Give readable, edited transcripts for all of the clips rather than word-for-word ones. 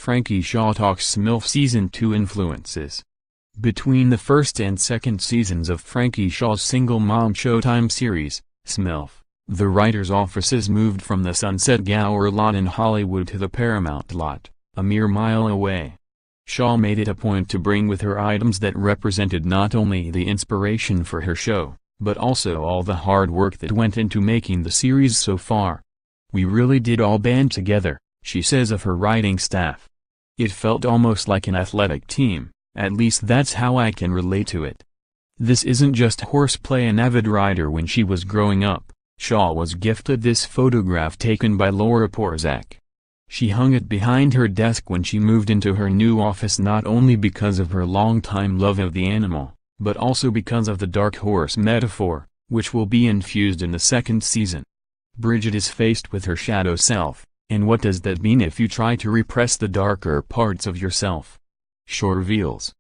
Frankie Shaw Talks SMILF Season 2 Influences. Between the first and second seasons of Frankie Shaw's single-mom Showtime series, SMILF, the writers' offices moved from the Sunset Gower lot in Hollywood to the Paramount lot, a mere mile away. Shaw made it a point to bring with her items that represented not only the inspiration for her show, but also all the hard work that went into making the series so far. "We really did all band together," she says of her writing staff. "It felt almost like an athletic team, at least that's how I can relate to it." This isn't just horseplay. An avid rider when she was growing up, Shaw was gifted this photograph taken by Laura Porzak. She hung it behind her desk when she moved into her new office, not only because of her longtime love of the animal, but also because of the dark horse metaphor, which will be infused in the second season. Bridget is faced with her shadow self, and what does that mean if you try to repress the darker parts of yourself? Shaw reveals.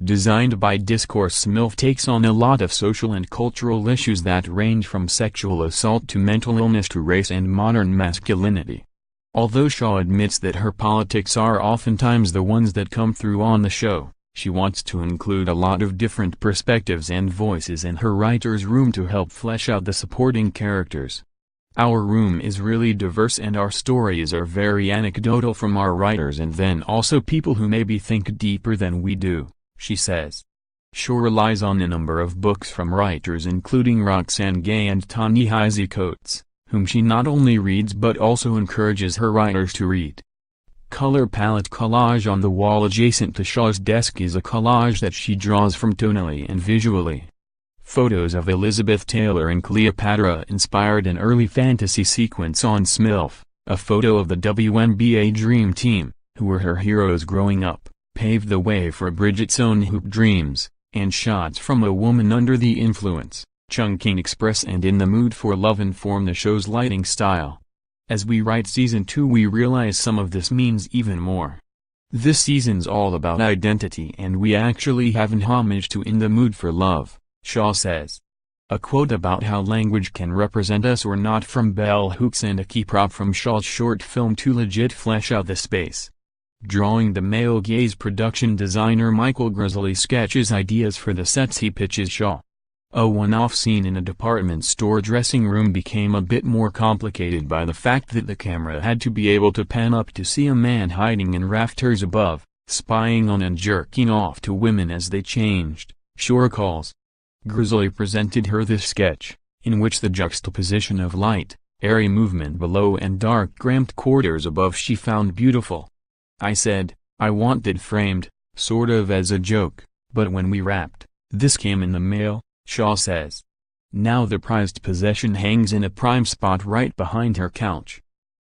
Designed by Discourse, SMILF takes on a lot of social and cultural issues that range from sexual assault to mental illness to race and modern masculinity. Although Shaw admits that her politics are oftentimes the ones that come through on the show, she wants to include a lot of different perspectives and voices in her writer's room to help flesh out the supporting characters. "Our room is really diverse and our stories are very anecdotal from our writers and then also people who maybe think deeper than we do," she says. Shaw relies on a number of books from writers including Roxane Gay and Ta-Nehisi Coates, whom she not only reads but also encourages her writers to read. Color palette collage on the wall adjacent to Shaw's desk is a collage that she draws from tonally and visually. Photos of Elizabeth Taylor and Cleopatra inspired an early fantasy sequence on SMILF. A photo of the WNBA Dream Team, who were her heroes growing up, paved the way for Bridget's own hoop dreams, and shots from A Woman Under the Influence, Chungking Express and In the Mood for Love inform the show's lighting style. As we write Season 2 we realize some of this means even more. This season's all about identity and we actually have an homage to In the Mood for Love, Shaw says. A quote about how language can represent us or not from bell hooks and a key prop from Shaw's short film to legit flesh out the space. Drawing the male gaze, production designer Michael Grizzly sketches ideas for the sets he pitches Shaw. A one-off scene in a department store dressing room became a bit more complicated by the fact that the camera had to be able to pan up to see a man hiding in rafters above, spying on and jerking off to women as they changed, Shaw recalls. Grizzly presented her this sketch, in which the juxtaposition of light, airy movement below and dark cramped quarters above she found beautiful. "I said, I want it framed, sort of as a joke, but when we wrapped, this came in the mail," Shaw says. Now the prized possession hangs in a prime spot right behind her couch.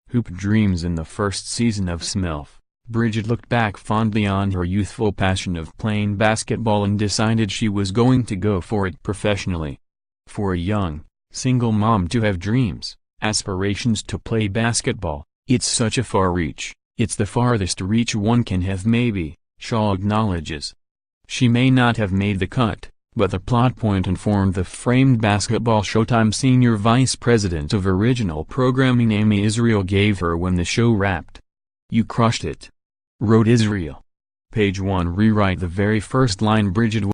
Hoop dreams. In the first season of SMILF, Bridget looked back fondly on her youthful passion of playing basketball and decided she was going to go for it professionally. For a young, single mom to have dreams, aspirations to play basketball, it's such a far reach. "It's the farthest reach one can have maybe," Shaw acknowledges. She may not have made the cut, but the plot point informed the framed basketball Showtime senior vice president of original programming Amy Israel gave her when the show wrapped. "You crushed it," wrote Israel. Page 1 rewrite the very first line Bridget